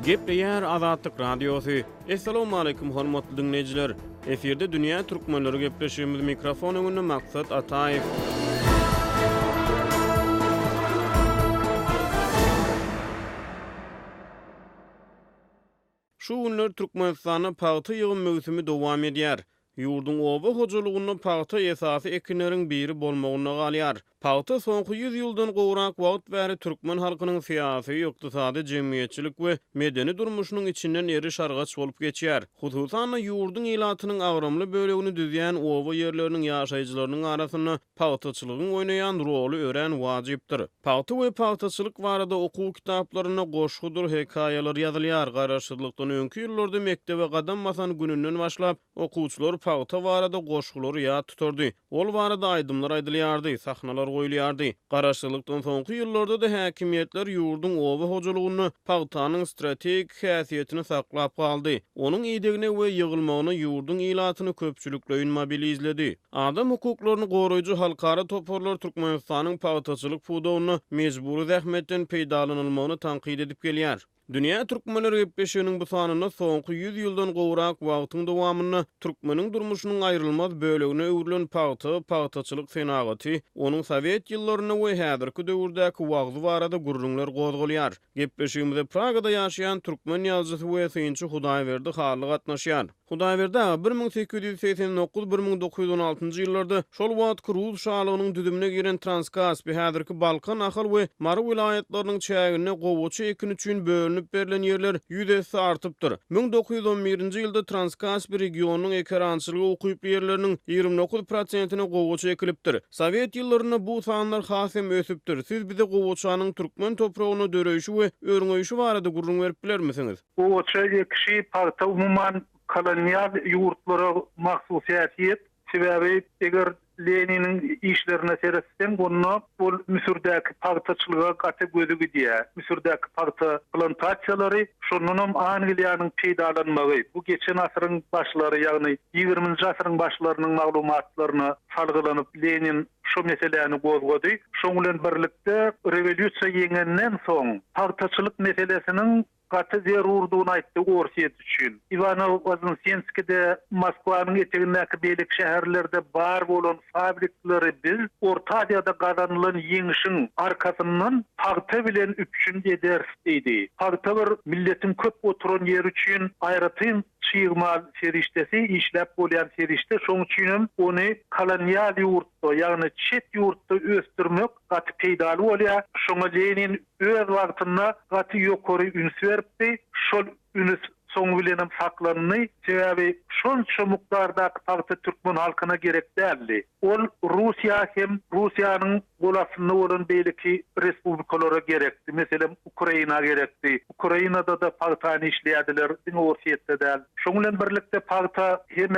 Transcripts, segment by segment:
Gepleýär Azatlyk Radiosu. Assalamu alaykum hormatly dinleyijiler. Eferde dünýä türkmenleri gepleşýärmiz. Mikrofon öňünde Maksat Ataýew. Şu günler Türkmenistanyň paýta ýygyn möwsümi dowam edýär. Ýurdun oba hojulugyny paýta esasy ekinleriň biri bolmagyna galýar. Paýta soňky 100 ýyldan gowrak wagt bäri türkmen halkynyň syýasy, ykdysady, jemgyýetçilik we medeni durmuşynyň içinden eri şargaç bolup geçýär. Hususan ýurdun ýylatynyň agramly bölegini düzýän oba ýerleriniň ýaşaýjylarynyň arasyna paýtaçylygyň oýnaýan roly ören wajypdyr. Paýta we paýtaçylyk barada okuw kitaplaryna goşgudur hekaýalar ýazylýar. Garaşdyrlykdan öňki ýyllarda mektebe gadam basan gününden başlap okuwçylar paýta barada goşgulary ýa tuturdy. Ol barada aýdymlar aýdylýardy, sahnalar goýulýardy. Garaşdyrlykdan soňky ýyllarda da häkimiýetler ýurdun oba hojulugyny paýtanyň strategik häsiýetini saklap galdy. Onuň ýedigine we ýygylmagyna ýurdun ýylatyny köpçülikleýin mobilizledi. Adam hukuklaryny goraýjy halkara toparlar Türkmenistanyň paýtaçylyk pudawyny mejburi zähmetden peýdalanylmagyny tanqid edip gelýär. Dünýä türkmenleri gepleşýäriniň bu sanyna soňky 100 ýyldan gowrak wagtyň dowamyny türkmeniň durmuşynyň aýrylmaz bölegine öwrilen paýtaçylyk senagaty, onuň Sowet ýyllaryna we häzirki döwürdäki wagty barada gurrunlar gozgulýar. Gepleşýärmizde Pragada ýaşaýan türkmen ýazgysy we synçy Hudaýberdi Harly gatnaşýar. Hudaýberdi 1889-1916 ýyllarda şol wagtky Rus şahalygynyň düdümine giren Transkaspi, häzirki Balkan, Ahal we Mary vilayatlarynyň çägine gowuçy ekin üçin bölünip berilen ýerler ýüzesi artypdyr. 1911-nji ýylda Transkaspi regionunyň ekerançylygy okuyup ýerleriniň 29%-ine gowuçy ekilipdir. Sowet ýyllaryna bu sanlar hasem ösüpdir. Siz bize gowuçanyň türkmen topragyny döreýişi we öňeýişi barada gurrun berip bilermisiňiz? Gowuçy ekşi paýta umuman kolonial ýurtlary mahsusiýet sebäbi eger Leninin işlerine seretsem bunu bol Müsürdäki paýtaçylyga gaty gözü gidýär. Müsürdäki paýta plantasiýalary şonunam Angliýanyň peýdalanmagy. Bu geçen asyryň başlary, ýagny 20-nji asyryň başlarynyň maglumatlaryna salgylanyp Lenin şu meseleni gozgady. Şoň bilen birlikde rewolýusiýa ýeňenden soň paýtaçylyk meselesiniň gaty zerurdugyny aýtdy Orsiýet üçin. Ivanov Voznesenskide Moskwanyň etegindäki beýlik şäherlerde bar bolan fabrikleri biz Orta Aziýada gazanylan ýeňişiň arkasyndan paýta bilen üçin eder diýdi. Paýta bir milletin köp oturan ýer üçin aýratyn çyýrmal serişdesi işläp bolýan serişde, şoň üçin ony kolonial ýurtda, ýagny çet ýurtda ösdürmek gaty peýdaly bolýar. Şoňa Lenin öz wagtynda gaty ýokary üns beripdi. Şol üns soň bilenem saklanny, sebäbi şonça mukdardaky paýta türkmen halkyna gerek däldi. Ol Russiýa hem Russiýanyň golasyny bolan beýleki respublikalara gerekdi. Meselem Ukraina gerekdi. Ukrainada da paýtany işleýärdiler, Orsiýetde däl. Şoň bilen birlikde paýta hem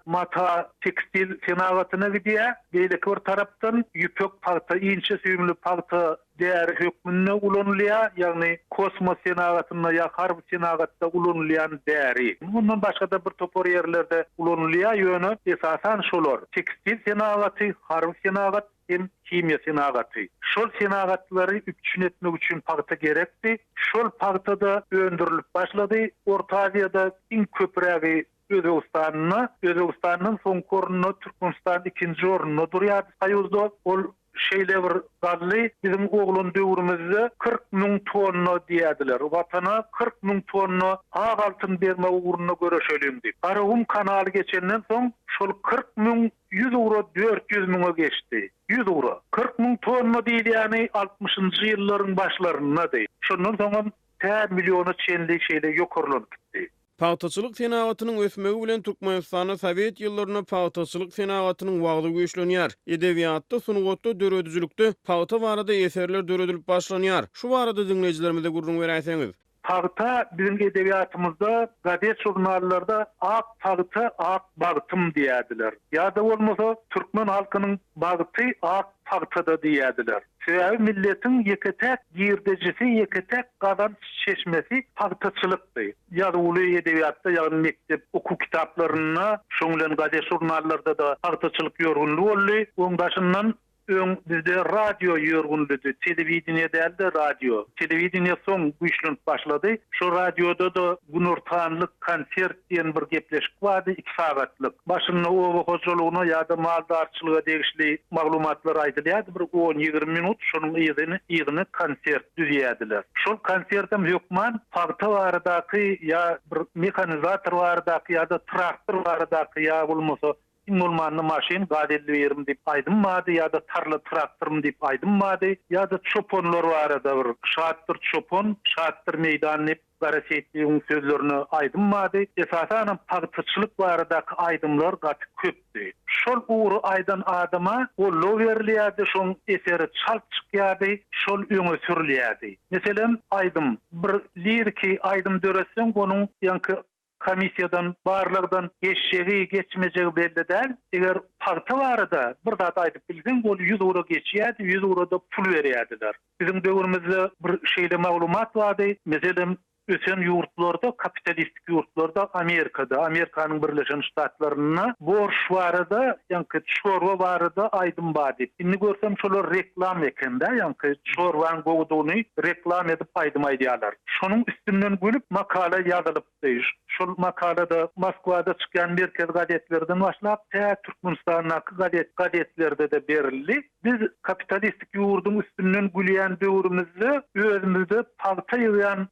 mata tekstil senagatyna gidýär. Beýleki bir tarapdan ýüpek paýta, inçe süýümli paýta däri hökmüne ulanylýar, ýagny kosmos senagatyna ýa harp senagatda ulanylýan däri. Bundan başga da bir topar ýerlerde ulanylýar ýöne esasan şolar. Tekstil senagaty, harp senagat hem kimya senagaty. Şol senagatlary üçin etmek üçin paýta gerekdi. Şol paýtada öndürilip başlady. Orta Aziýada iň köprägi Özbegistanyň soňky ornuny Türkmenistan ikinji ornuny durýar. Saýuzda ol şeýle bir gally bizim oglun döwrümizde 40.000 tonna diýdiler. Watana 40.000 tonna ag altyn berme uğruna görüşelimdi. Qaragum kanaly geçenden soň şol 40.000 100 euro 400 miňe geçdi. 100 euro. 40.000 tonna diýýäni 60-njy ýyllaryň başlaryna diýdi. Şondan soň 1 milyona çenlik şeýle ýokarlanyp gitdi. Paýtaçylyk senagatynyň ösmegi bilen Türkmenistana Sowet ýyllaryna paýtaçylyk senagatynyň wagty güýçlenýär. Edebiýatda, sunugatda, döredüjilikde paýta barada eserler döredilip başlanýar. Şu barada dinleyijilerimize gurrun berýäňiz. Paýta bizim edebiýatymyzda, gazet jurnallarda ak paýta, ak bagtym diýdiler. Ýa-da bolmasa türkmen halkynyň bagty ak paýtada diýdiler. Sebäbi milletin ýeketek girdejisi, ýeketek gazan çeşmesi paýtaçylykdy. Ýa-da uly edebiýatda, ýagny mektep okuw kitaplaryna, şoň bilen gazet jurnallarda da paýtaçylyk ýörgünlügi boldy. Oň başyndan bizde radio ýörgünlüdi, telewizioniýa däldi, radio. Telewizioniýa soň güýçlenip başlady. Şu radioda da Gunurtanlyk konsert diýen bir gepleşik bardy, 2 sagatlyk. Başyna owa hojalygyna ýa-da maldarçylyga degişli maglumatlar aýdylýardy, bir 10-20 minut şonuň ýygyny konsert düzýärdiler. Şol konsertem ýokman parta baradaky ýa bir mekanizator baradaky ýa-da traktor baradaky ýa bolmasa Mulmanlı maşin gadelli verim dip aydınmadı ya da tarla traktörüm dip aydınmadı ya da çoponlar var da bir şahattır çopon, şahattır meydan dip garasetliğin sözlerini aydınmadı. Esasen pagtırçılık varadaki aydımlar gatı köptü. Şol uğru aydan adama o lo veriliyadi, şol eseri çalt çıkıyadi, şol öňe sürüliyadi. Mesela aydım, bir liriki aydım döresen onun yankı komissiyadan, barlardan geçmeyeceği belli değil. Eğer parta varada bir zat aytıp bilsen, bol 100 euro geçiyadi, 100 euro da pul veriyadiler. Bizim döwrümizde bir şeyle maglumat vardı. Mesela ösen yurtlarda, kapitalistik yurtlarda, Amerikanyň Birleşen Ştatlaryna borç barada, ýa-ni şorwa barada aydym bady. Indi görsem şolar reklam ekende, ýa-ni şorwan gowduny reklam edip aydym aýdýarlar. Şonuň üstünden gülüp makala ýazylypdy. Şol makalada Moskwada çykan merkez gazetlerden başlap Türkmenistanyň gazetlerde de berildi. Biz kapitalistik ýurdun üstünden gülýän döwrümizde özümizde parta ýygan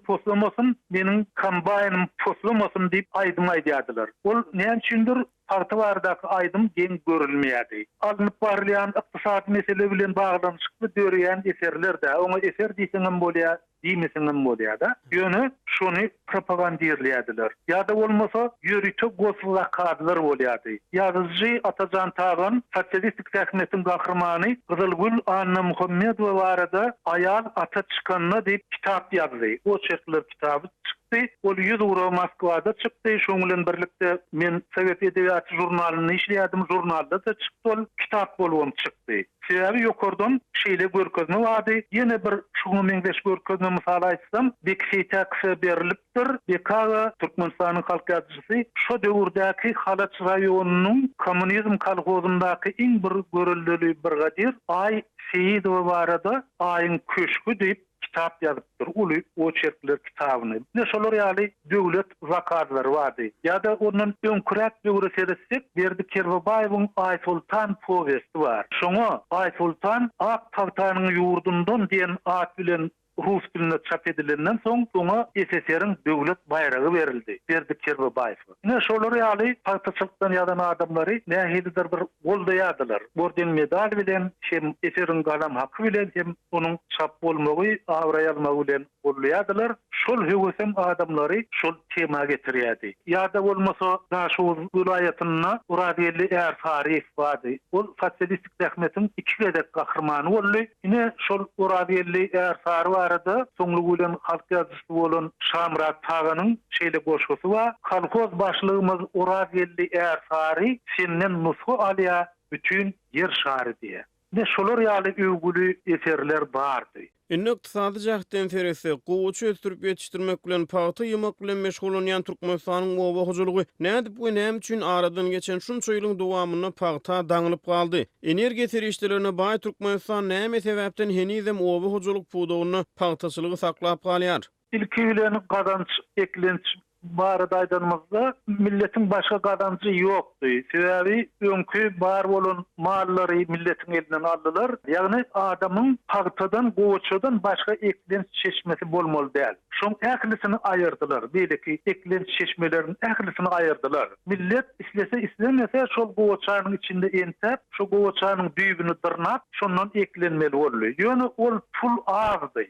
poslamasın benim kombaynym poslamasın diýip aydym aýdýardylar. Ol näme üçindir parta baradaky aydym geň görülmeýärdi. Alınıp barlayan ykdysady mesele bilen baglanyşykly dörýän eserler de, oňa eser diýseňem bolýar, diýmeseňem bolýar da. Ýöne şonu propagandirleýärdiler. Ýa-da bolmasa ýörüte gosla kadlar bolýardy. Ýazyjy Atajan Tagan, sotsialistik häkimetiň gahrmany Gızılgül Anna Muhammedowa barada ayal ata çykanyna diýip kitap ýazdy. O çekler kitabı çykdy. Ol 100 euro Moskwada çykdy. Şoň bilen birlikde men Sowet edebiýaty jurnalyny işleýärdim. Jurnalda da çykdy. Ol kitap bolwam çykdy. Sebebi ýokardan şeýle görkezme bardy. Ýene bir şoňa men beş görkezme mysal aýtsam, Bekşeýtäkse berilipdir. Bekaga Türkmenistanyň halk ýazgysy şu döwürdäki Halaç raýonunyň kommunizm kolhozundaky iň bir görüldüli bir gadir Ay Seyidowa barada aýyň köşkü diýip kitap ýazypdyr. Uly o çerkler kitabyny. Ne şolar ýaly döwlet zakazlary bardy. Ýa-da onuň öňkürek döwre seresek Berdi Kerwebaýewiň Ay Sultan powesti bar. Şoňa Ay Sultan Ak Tagtanyň ýurdundan diýen at bilen Rus dilinde çap edilenden soň ona SSR'in döwlet bayragy berildi. Berdi Kerwebaýew. Ne şolar ýaly partaçylykdan ýadan adamlary nähilidir bir goldaýardylar. Borden medal bilen hem SSR'in galam haky bilen hem onuň çap bolmagy, awraýalmagy bilen goldaýardylar. Şol höwesem adamlary şol tema getirýärdi. Ýa-da bolmasa Gaşy vilayatyna Uradiyeli Erfarif bardy. Ol sotsialistik häkimetiň 2 gedek gahrmany boldy. Ine şol Uradiyeli Erfarif arada soňlugy bilen halk ýazgysy bolan Şamrat Taganyň şeýle goşgusy bar. Kolhoz başlygymyz Uradiyeli Erfarif senden nushu alýa bütün yer şary diýe. Ne şolar ýaly öwgüli eserler bardy. Indi ykdysady jagtdan terese gowçu östürip ýetişdirmek bilen paýta ýymak bilen meşgul bolýan Türkmenistanyň oba hojalygy nädip we näme üçin aradan geçen şunça ýylyň dowamyna paýta daňylyp galdy? Energiýa terişlerine baý Türkmenistan näme sebäpden henizem oba hojalyk puwdagyny paýtaçylygy saklap galýar? İlki bilen gazanç eklenç barada aýdanmazda milletin başga gazançy ýokdy. Sebebi öňkü bar bolan mallary milletin elinden aldylar. Ýagny adamyň paýtadan, gowaçadan başga eklenç çeşmesi bolmaly däl. Şoň ählisini aýyrdylar. Beýleki eklenç çeşmelerini ählisini aýyrdylar. Millet islese islemese şol gowaçanyň içinde entep, şo gowaçanyň düýbüni dyrnap, şondan eklenmeli boldy. Ýöne ol pul azdy.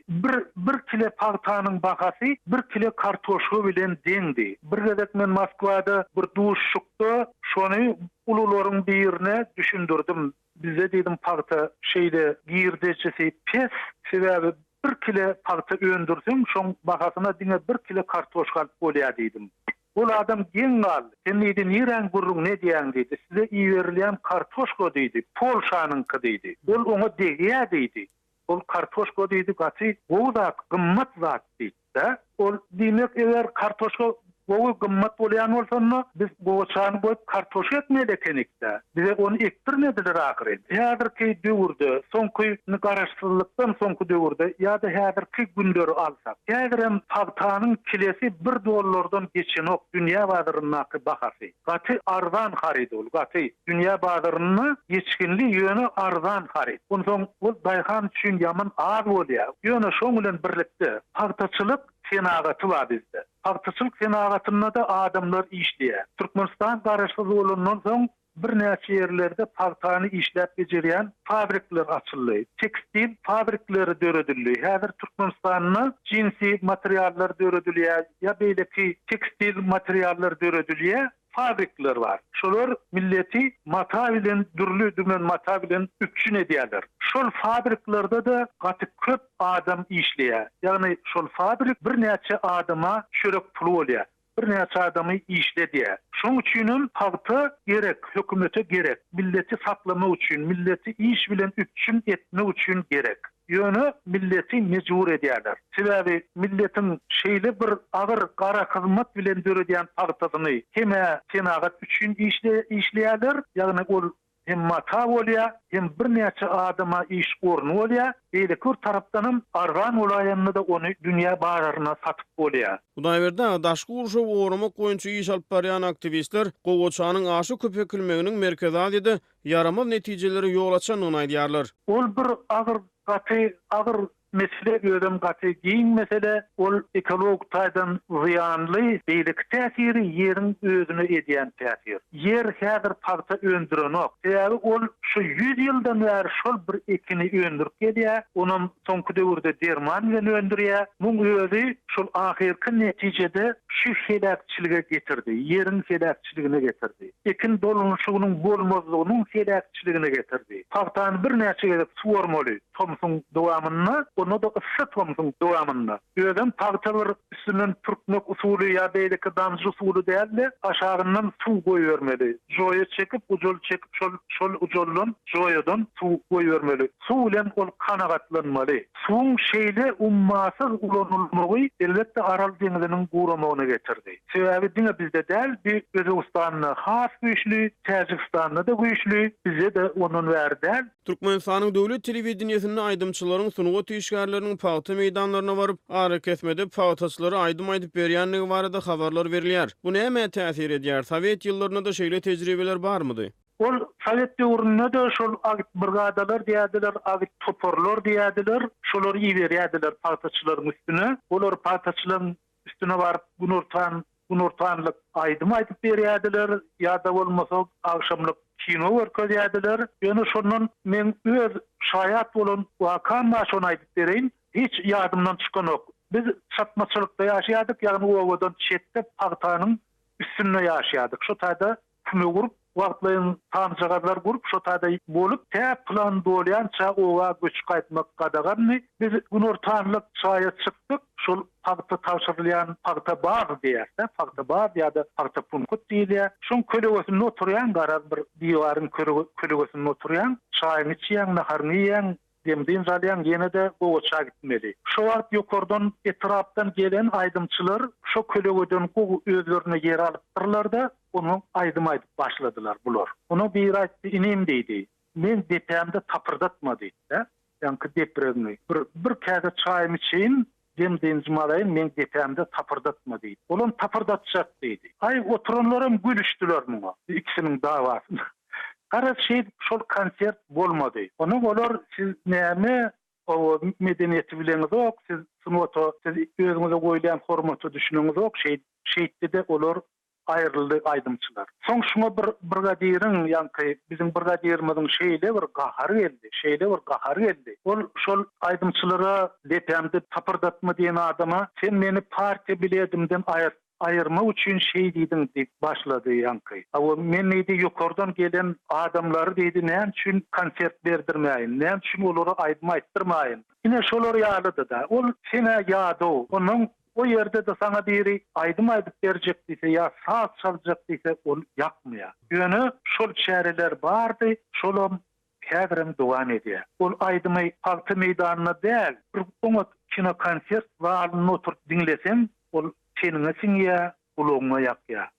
Bir kilo paýtanyň bahasy 1 kilo kartoşka bilen bir gedek men Moskwada bir duş şukda, şonu ulularyň birine düşündürdim. Bize dedim paýta şeýle girdejesi pes, sebebi 1 kilo paýta öndürsem, şoň bahasyna diňe 1 kilo kartoşka bolýar dedim. Ol adam geň gal. Sen diýdi, "Niren gurrun ne diýen?" diýdi. "Size iyi berilýän kartoşka" diýdi. "Polşanyňky" diýdi. Ol oňa degýär diýdi. Ol kartoşka diýdi, gaty gowdak, gymmat zat diýdi. Ol diýmek eger kartoşka o gymmat bolýan bolsa biz goçany goýup kartoş etmeýek ekenekde. Bize onu ektirmediler ahire. Häzirki döwürde, soňky garaşsyzlykdan soňky döwürde ýa-da häzirki günleri alsak, häzirem pagtanyň kilesi $1 geçenok dünýä bazarynyňky bahasy. Gaty arzan harid ol, gaty dünýä bazaryny geçkinli ýöne arzan harid. Ondan bu daýhan üçin ýaman az bolýar. Ýöne şoň bilen birlikde pagtaçylyk senagaty var bizde. Pagtaçylyk senagatyna da adamlar işleýär. Türkmenistan garaşsyz bolandan soň bir näçe ýerlerde pagtany işläp bejerýän fabrikler açyldy. Tekstil fabrikleri döredildi. Häzir Türkmenistanyň jinsi materiallar döredilýär. Ya beýleki tekstil materiallar döredilýär. Fabrikler var. Şolar milleti mata bilen dürlü dümen mata bilen üçin edýärler. Şol fabriklerde de gaty köp adam işleýär. Ýagny şol fabrik bir näçe adama çörek pul bolýar. Bir näçe adamy işlediýär. Şoň üçin pagta gerek, hökümete gerek, milleti saklama üçin, milleti iş bilen üçin etme üçin gerek. Ýöne milleti mejbur edýärler. Sebäbi milletin şeýle bir agyr gara hyzmat bilen döredýän pagtasyny heme senagat üçin işleýärler. Ýagny ol hem mata bolýar, hem bir näçe adama iş orny bolýar. Beýleki tarapdanam argan olaýanyny da onu dünýä bazaryna satyp bolýar. Hudaýberde daşky urşap oramak boýunça iş alyp barýan aktivistler gogoçanyň aşy köpekilmeginiň merkezi adydy yaramaz netijeleri ýol açanyny aýdýarlar. Ol bir agyr mesele gördüm gaty giň mesele ol ekolog taýdan ziyanly beýlik täsiri ýeriň özüne edýän täsir. Yer häzir pagta öndürenok. Sebäbi ol şu 100 ýyldan bäri şol bir ekini öndürip gelýär. Onuň soňky döwürde derman bilen öndürýär. Muň özü şol ahirki netijede şu helakçylyga getirdi. Ýeriň helakçylygyna getirdi. Ekin dolunuşynyň bolmazlygynyň helakçylygyna getirdi. Pagtany bir näçe gelip suwarmaly. Tomsuň dowamyna onu da ısıtmamızın devamında. Ödem pagtalar üstünden türkmek usulü ya beýleki damjy usulü däl, aşağından su goýbermeli. Joýa çekip, ujol çekip, şol ujoldan, joýadan su goýbermeli. Su bilen ol kanagatlanmaly. Suň şeýle ummasyz ulanylmagy elbetde Aral deňiziniň guramagyna getirdi. Sebäbi diňe bizde däl, bir Özbekistanyň has güýçlü, Täjikistanyň da güýçlü, bize de onuň bäri däl. Türkmenistanyň döwlet telewizionyny aýdymçylaryň sunugy tüýşgärleriniň pagta meýdanlaryna baryp ara kesmede pagtaçylary aýdym aýdyp berýänligi barada habarlar berilýär. Bu näme täsir edýär? Sowet ýyllarynda da şeýle tejribeler barmydy? Ol Sowet döwründe de şol agit brigadalar diýerdiler, agit toporlar diýerdiler, şolary iýerýärdiler pagtaçylaryň üstüne. Olar pagtaçylaryň üstüne baryp gunurtanlyk aýdym aýdyp berýärdiler, ýa-da bolmasa agşamlyk kino görkezýärdiler. Ýöne şondan men öz şaýat bolan wakan maşony aýdyp bereýin, hiç ýadymdan çykanok. Biz çatmaçylykda ýaşaýardyk, ýagny owadan çetde pagtanyň üstünde ýaşaýardyk. Şo taýda küme gurup, wagtlaryň tamjagarlar gurup, şo taýda bolup, tä plan bolýança owa göçüp gaýtmak gadaganny biz gunurtanlyk şaýat çykdyk. Şol pagta tawşyrylýan pagta bar diýerler, pagta bar ýa-da pagta punkut diýilýär. Şoň kölegesinde oturýan garaz bir diýwaryň kölegesinde oturýan, çaýyny içýän, naharyny ýeýän, demdiň zalýan ýene de gowaça gitmeli. Şo wagt ýokardan etrapdan gelen aýdymçylar şo kölegeden özlerine yer alypdyrlar da onu aýdym aýdyp başladylar bular. Onu bir aýtdy, inim diýdi. Men depemde tapırdatma diýdi. Ýa-ni depremni. Bir käde çaýymy içeýin, demdiň zumalaýyn, men depemde tapırdatma diýdi. Olam tapırdatjak diýdi. Ay oturanlarym gülüşdiler muňa. İkisiniň dawasy. Garaz şey şol konsert bolmady. Onu olar siz näme o medeniýeti bileniz ok, siz sunuwato, siz özüňize goýulan hormaty düşünüňiz ok, şeýtde de olar aýryldy aýdymçylar. Soň şuna bir brigadiriň, ýa-ni bizim brigadirimiziň şeýle bir gahary geldi. Ol şol aýdymçylara depemde tapırdatma diýen adama sen meni partiýa biledimden ayırma üçün şey diýdim diýip başlady ýaňky. Awa men näde ýokardan gelen adamlary diýdi, näme üçin konsert berdirmäýin, näme üçin olary aýdym aýtdyrmaýyn. Ine şolar ýalydy da. Ol sene ýady, onuň o ýerde de saňa biri aýdym aýdyp berjek diýse ýa saat çaljak diýse ol ýakmýar. Ýöne şol çäreler bardy, şolam häzirem dowam edýär. Ol aýdymy pagta meýdanyna däl, bir kino konsert we alyny oturup dinlesem, ol seniňe siňýär, ulugma ýakýar.